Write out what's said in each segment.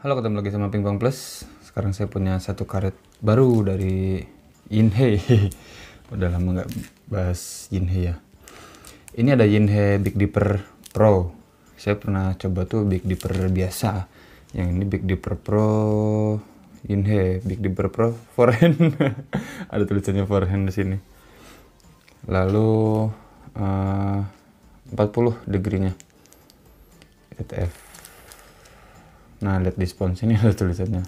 Halo, ketemu lagi sama Pingpong Plus. Sekarang saya punya satu karet baru dari Yinhe. Udah lama nggak bahas Yinhe ya. Ini ada Yinhe Big Dipper Pro. Saya pernah coba tuh Big Dipper biasa. Yang ini Big Dipper Pro Yinhe Big Dipper Pro forehand. Ada tulisannya forehand di sini. Lalu 40 degree-nya ETF. Nah, lihat di spons ini ada tulisannya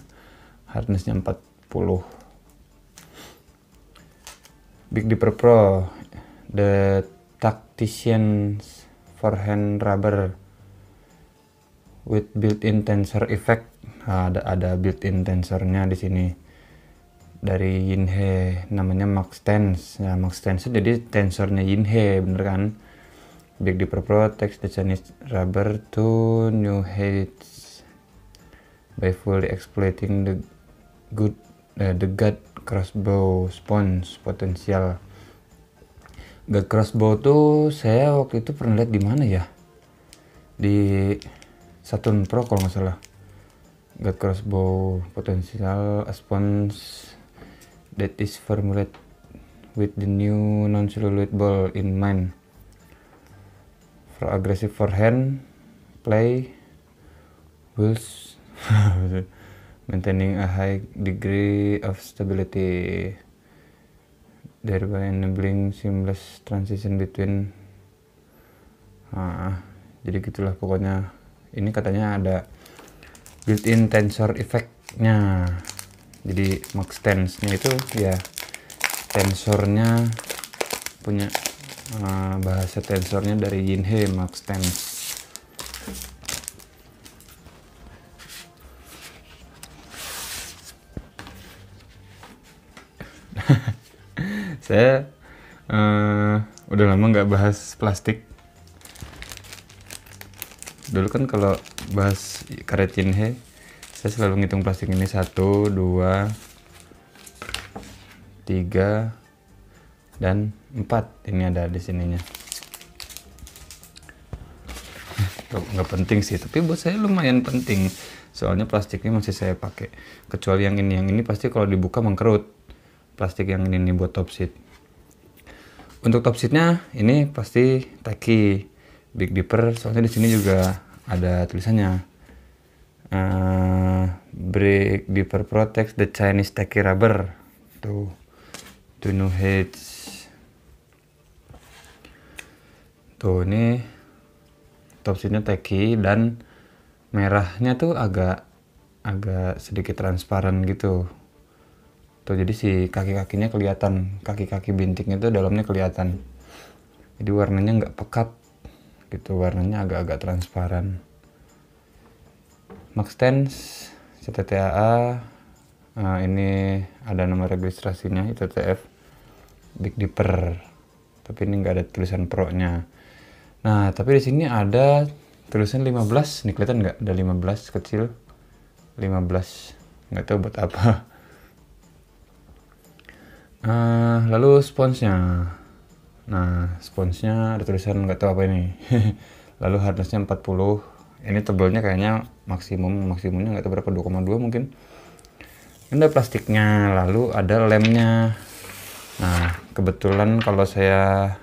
hardness-nya 40. Big Dipper Pro, the tactician's forehand rubber with built-in tensor effect. Nah, ada built-in tensornya di sini dari Yinhe, namanya Max Tense. Nah, Max Tense jadi tensornya Yinhe, bener kan? Big Dipper Pro takes the Chinese rubber to new heights by fully exploiting the gut crossbow spons potensial. Gut crossbow tuh saya waktu itu pernah lihat di mana ya? Di Saturn Pro kalau nggak salah. Gut crossbow potential spons that is formulated with the new non-celluloid ball in mind for aggressive forehand play whilst maintaining a high degree of stability, thereby enabling seamless transition between. Jadi gitulah pokoknya. Ini katanya ada built-in tensor effect-nya. Jadi max tense-nya itu ya tensornya punya bahasa tensornya dari Yinhe Max Tense. Saya udah lama nggak bahas plastik. Dulu kan kalau bahas karet Yinhe, saya selalu ngitung plastik ini 1, 2, 3, dan 4. Ini ada di sininya. Nggak penting sih, tapi buat saya lumayan penting. Soalnya plastiknya masih saya pakai. Kecuali yang ini pasti kalau dibuka mengkerut. Plastik yang ini buat top seat. Untuk top seatnya ini pasti Tacky Big Dipper, soalnya di sini juga ada tulisannya Big Dipper protects the Chinese Tacky rubber to new heights. Tuh, ini top seatnya Tacky dan merahnya tuh agak sedikit transparan gitu. Tuh, jadi si kaki-kakinya kelihatan, kaki-kaki bintiknya itu dalamnya kelihatan. Jadi warnanya nggak pekat gitu, warnanya agak-agak transparan. Max Tense CTTAA, ini ada nomor registrasinya ITTF Big Dipper, tapi ini nggak ada tulisan Pro-nya. Nah, tapi di sini ada tulisan 15, nih kelihatan nggak? Ada 15 kecil, 15, nggak tahu buat apa. Lalu sponsnya. Nah, sponsnya ada tulisan nggak tahu apa ini. Lalu hardnessnya 40. Ini tebalnya kayaknya maksimumnya nggak tahu berapa, 2,2 mungkin. Ini ada plastiknya, lalu ada lemnya. Nah, kebetulan kalau saya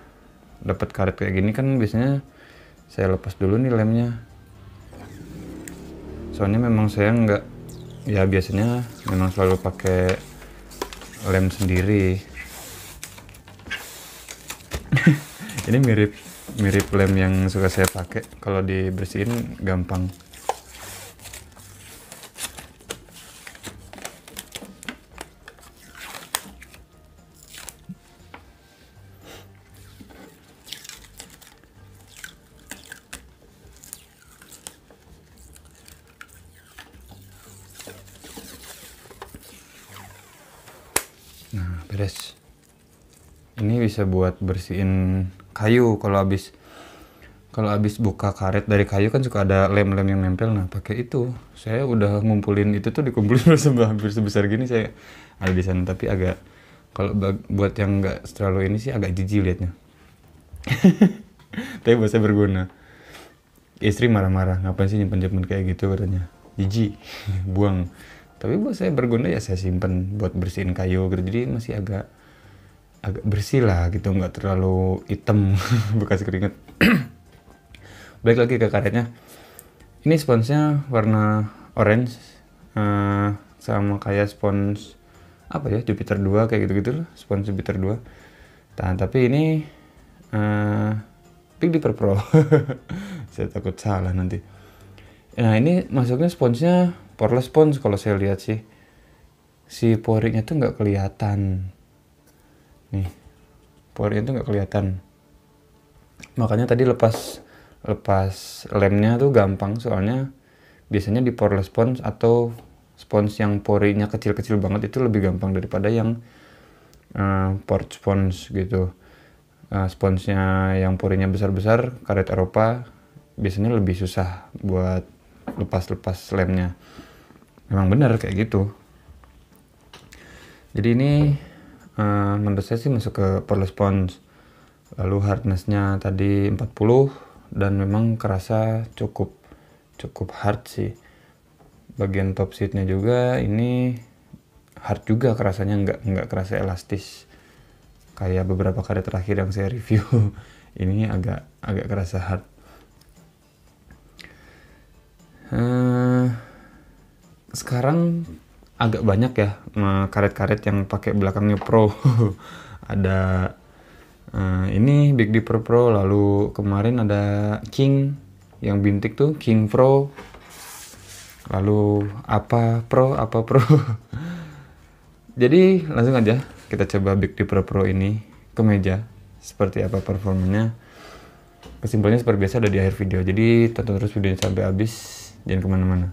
dapat karet kayak gini kan biasanya saya lepas dulu nih lemnya. Soalnya memang saya nggak, ya biasanya memang selalu pakai lem sendiri. Ini mirip lem yang suka saya pakai, kalau dibersihin gampang. Nah, beres. Ini bisa buat bersihin kayu. Kalau habis buka karet dari kayu kan suka ada lem-lem yang nempel. Nah, pakai itu. Saya udah ngumpulin itu tuh, dikumpulin hampir sebesar gini saya ada di sana. Tapi agak, kalau buat yang nggak terlalu ini sih agak jijik liatnya. Tapi buat saya berguna. Istri marah-marah, ngapain sih nyimpen kayak gitu katanya. jijik. Buang. Tapi buat saya berguna ya saya simpen buat bersihin kayu gitu, jadi masih agak bersih lah gitu, nggak terlalu hitam bekas keringet. Balik lagi ke karetnya, ini sponsnya warna orange, sama kayak spons apa ya, Jupiter 2 kayak gitu-gitu loh, spons Jupiter 2. Nah, tapi ini Big Dipper Pro. Saya takut salah nanti. Nah, ini masuknya sponsnya poreless spons kalau saya lihat sih. Si porinya tuh nggak kelihatan. Nih, porinya tuh nggak kelihatan. Makanya tadi lepas lemnya tuh gampang, soalnya biasanya di poreless spons atau spons yang porinya kecil-kecil banget itu lebih gampang daripada yang port spons gitu. Sponsnya yang porinya besar-besar, karet Eropa, biasanya lebih susah buat lepas lemnya. Memang benar kayak gitu. Jadi ini menurut saya sih masuk ke poreless spons. Lalu hardness-nya tadi 40 dan memang kerasa cukup hard sih. Bagian top seat-nya juga ini hard juga kerasanya, nggak kerasa elastis kayak beberapa karet terakhir yang saya review. Ini agak kerasa hard. Sekarang agak banyak ya karet-karet yang pakai belakangnya Pro. Ada ini Big Dipper Pro, lalu kemarin ada King yang bintik tuh, King Pro, lalu apa Pro. Jadi langsung aja kita coba Big Dipper Pro ini ke meja, seperti apa performanya. Kesimpulannya seperti biasa ada di akhir video, jadi tonton terus videonya sampai habis, jangan kemana-mana.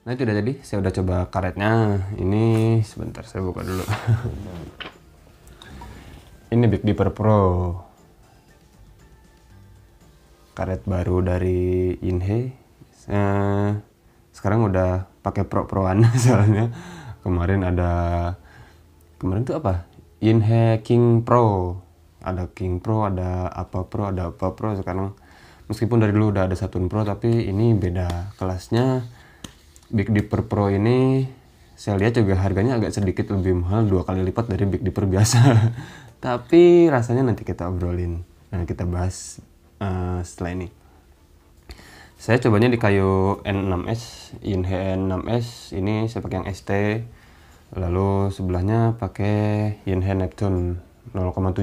Nah itu udah jadi, saya udah coba karetnya. Ini sebentar saya buka dulu. Ini Big Dipper Pro, karet baru dari Inhe. Sekarang udah pakai pro-proan soalnya kemarin tuh apa? Inhe King Pro, ada King Pro, ada apa Pro. Sekarang meskipun dari dulu udah ada Saturn Pro, tapi ini beda kelasnya. Big Dipper Pro ini saya lihat juga harganya agak sedikit lebih mahal, 2 kali lipat dari Big Dipper biasa. Tapi rasanya nanti kita obrolin, kita bahas setelah ini. Saya cobanya di kayu N6S, Inhe N6S. Ini saya pakai yang ST. Lalu sebelahnya pakai Inhe Neptune 0,7.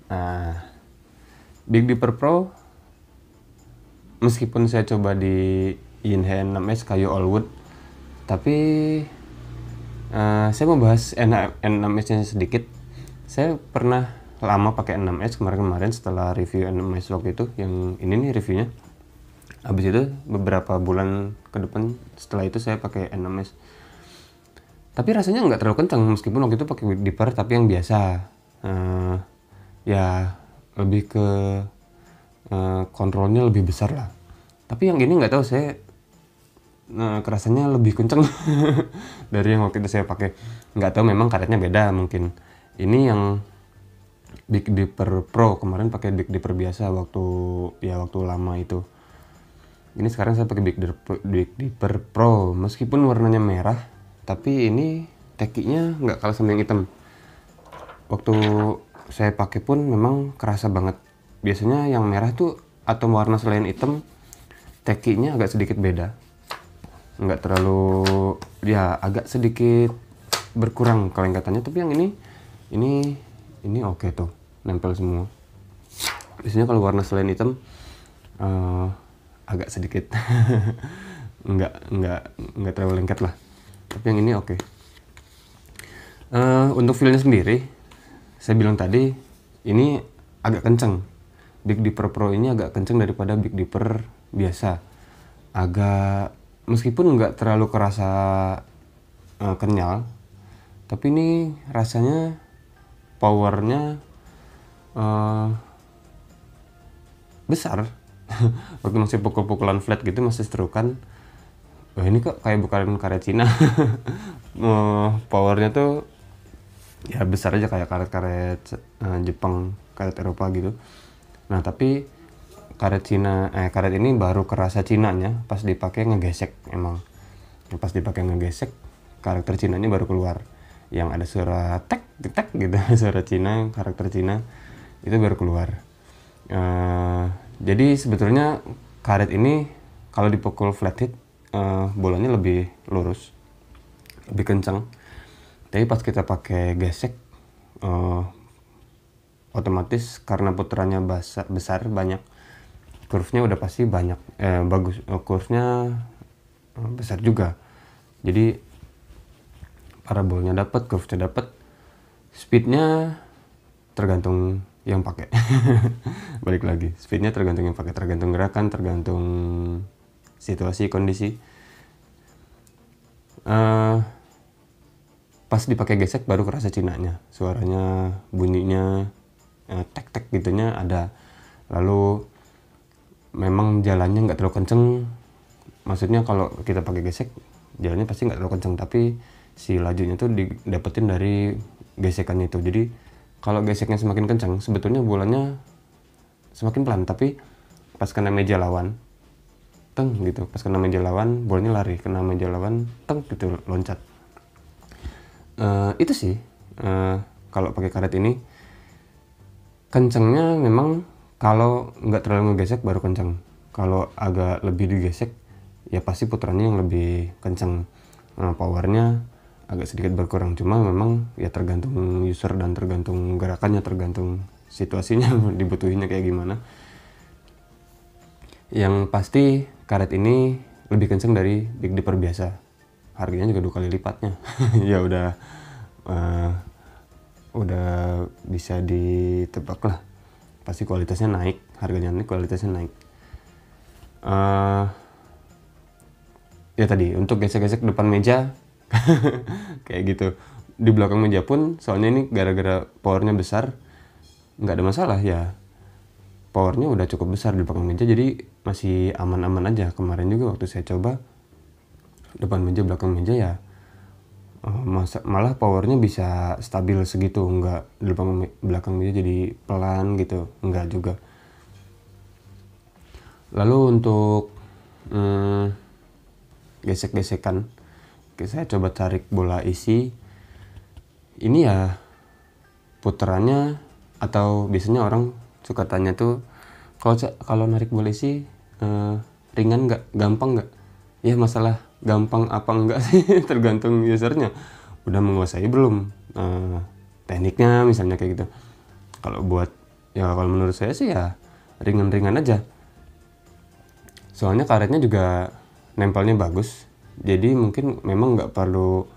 Nah, Big Dipper Pro, meskipun saya coba di Inhe N6S kayu all wood, tapi saya mau bahas N6S nya sedikit. Saya pernah lama pakai N6S kemarin setelah review N6S waktu itu, yang ini nih reviewnya. Habis itu beberapa bulan ke depan setelah itu saya pakai N6S, tapi rasanya nggak terlalu kencang meskipun waktu itu pakai Big Dipper tapi yang biasa. Ya lebih ke kontrolnya lebih besar lah. Tapi yang ini nggak tahu, saya kerasanya lebih kenceng dari yang waktu itu saya pakai. Nggak tahu, memang karetnya beda mungkin. Ini yang Big Dipper Pro, kemarin pakai Big Dipper biasa waktu lama itu. Ini sekarang saya pakai Big Dipper Pro, meskipun warnanya merah, tapi ini tekinya nggak kalah sama yang hitam. Waktu saya pakai pun memang kerasa banget. Biasanya yang merah tuh atau warna selain hitam, tekinya agak sedikit beda, nggak terlalu, ya agak sedikit berkurang kelengkatannya. Tapi yang ini oke tuh, nempel semua. Biasanya kalau warna selain hitam agak sedikit nggak terlalu lengket lah. Tapi yang ini oke. Untuk feelnya sendiri, saya bilang tadi ini agak kenceng. Big Dipper Pro ini agak kenceng daripada Big Dipper biasa. Agak, meskipun nggak terlalu kerasa kenyal, tapi ini rasanya powernya besar. Waktu masih pukul-pukulan flat gitu, masih seterukan, ini kok kayak bukan karet Cina. Powernya tuh ya besar aja, kayak karet-karet Jepang, karet Eropa gitu. Nah tapi karet ini baru kerasa Cinanya pas dipakai ngegesek. Emang pas dipakai ngegesek, karakter Cinanya baru keluar, yang ada suara tek tek gitu. Suara Cina, karakter Cina itu baru keluar. Jadi sebetulnya karet ini kalau dipukul flat hit, bolanya lebih lurus, lebih kencang. Tapi pas kita pakai gesek, otomatis karena putarannya besar banyak, curve-nya udah pasti banyak, bagus, curve-nya besar juga. Jadi parabolnya dapat, curve-nya dapat, speed-nya tergantung yang pakai. Balik lagi, speed-nya tergantung yang pakai, tergantung gerakan, tergantung situasi, kondisi. pas dipakai gesek baru kerasa Cinanya, suaranya, bunyinya, tek-tek gitunya ada. Lalu memang jalannya nggak terlalu kenceng, maksudnya kalau kita pakai gesek jalannya pasti nggak terlalu kenceng, tapi si lajunya tuh didapetin dari gesekannya itu. Jadi kalau geseknya semakin kencang sebetulnya bolanya semakin pelan, tapi pas kena meja lawan teng gitu, pas kena meja lawan bolanya lari, kena meja lawan teng gitu loncat. Itu sih kalau pakai karet ini kencengnya memang kalau nggak terlalu ngegesek baru kenceng, kalau agak lebih digesek ya pasti putarannya yang lebih kenceng. Powernya agak sedikit berkurang, cuma memang ya tergantung user dan tergantung gerakannya, tergantung situasinya dibutuhinnya kayak gimana. Yang pasti karet ini lebih kenceng dari Big Dipper biasa, harganya juga 2 kali lipatnya. Ya udah bisa ditebak lah, pasti kualitasnya naik, harganya naik, kualitasnya naik. Ya tadi untuk gesek-gesek depan meja kayak gitu, di belakang meja pun soalnya ini gara-gara powernya besar nggak ada masalah ya, powernya udah cukup besar di belakang meja, jadi masih aman-aman aja. Kemarin juga waktu saya coba depan meja belakang meja ya malah powernya bisa stabil segitu, nggak di belakang meja jadi pelan gitu, nggak juga. Lalu untuk gesek-gesekan, saya coba tarik bola isi ini ya, putarannya atau biasanya orang suka tanya tuh kalau narik bola isi ringan nggak, gampang nggak? Ya masalah gampang apa enggak sih tergantung usernya udah menguasai belum tekniknya misalnya kayak gitu. Kalau menurut saya sih ya ringan-ringan aja, soalnya karetnya juga nempelnya bagus, jadi mungkin memang nggak perlu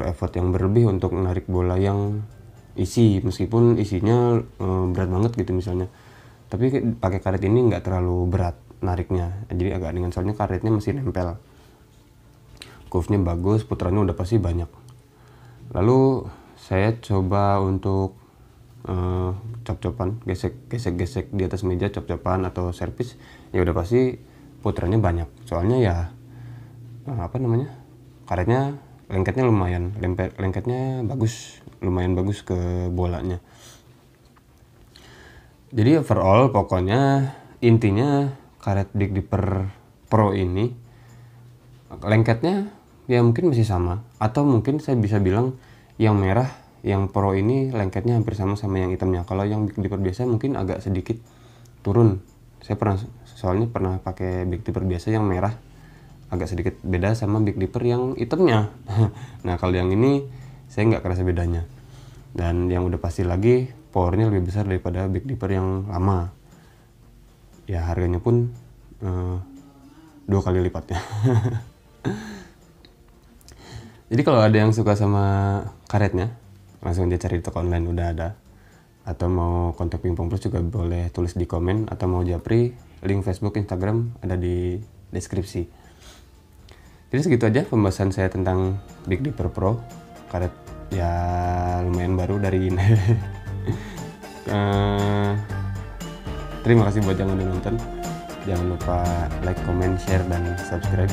effort yang berlebih untuk menarik bola yang isi, meskipun isinya berat banget gitu misalnya. Tapi pakai karet ini nggak terlalu berat nariknya, jadi agak ringan, soalnya karetnya masih nempel, curve-nya bagus, putarannya udah pasti banyak. Lalu saya coba untuk cop-copan, gesek-gesek di atas meja, cop-copan atau servis, ya udah pasti putarannya banyak, soalnya ya karetnya lengketnya lumayan, lengketnya bagus, lumayan bagus ke bolanya. Jadi overall pokoknya intinya karet Big Dipper Pro ini lengketnya ya mungkin masih sama, atau mungkin saya bisa bilang yang merah, yang Pro ini lengketnya hampir sama yang hitamnya. Kalau yang Big Dipper biasa mungkin agak sedikit turun. Saya soalnya pernah pakai Big Dipper biasa yang merah, agak sedikit beda sama Big Dipper yang hitamnya. Nah kalau yang ini saya nggak kerasa bedanya, dan yang udah pasti lagi powernya lebih besar daripada Big Dipper yang lama. Ya harganya pun 2 kali lipatnya. Jadi kalau ada yang suka sama karetnya, langsung aja cari di toko online, udah ada. Atau mau kontak Pingpong Plus juga boleh tulis di komen, atau mau japri, link Facebook, Instagram ada di deskripsi. Jadi segitu aja pembahasan saya tentang Big Dipper Pro, karet ya lumayan baru dari ini. Terima kasih buat yang udah nonton. Jangan lupa like, comment, share, dan subscribe.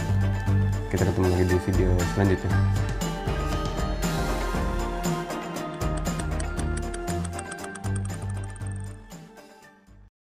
Kita ketemu lagi di video selanjutnya.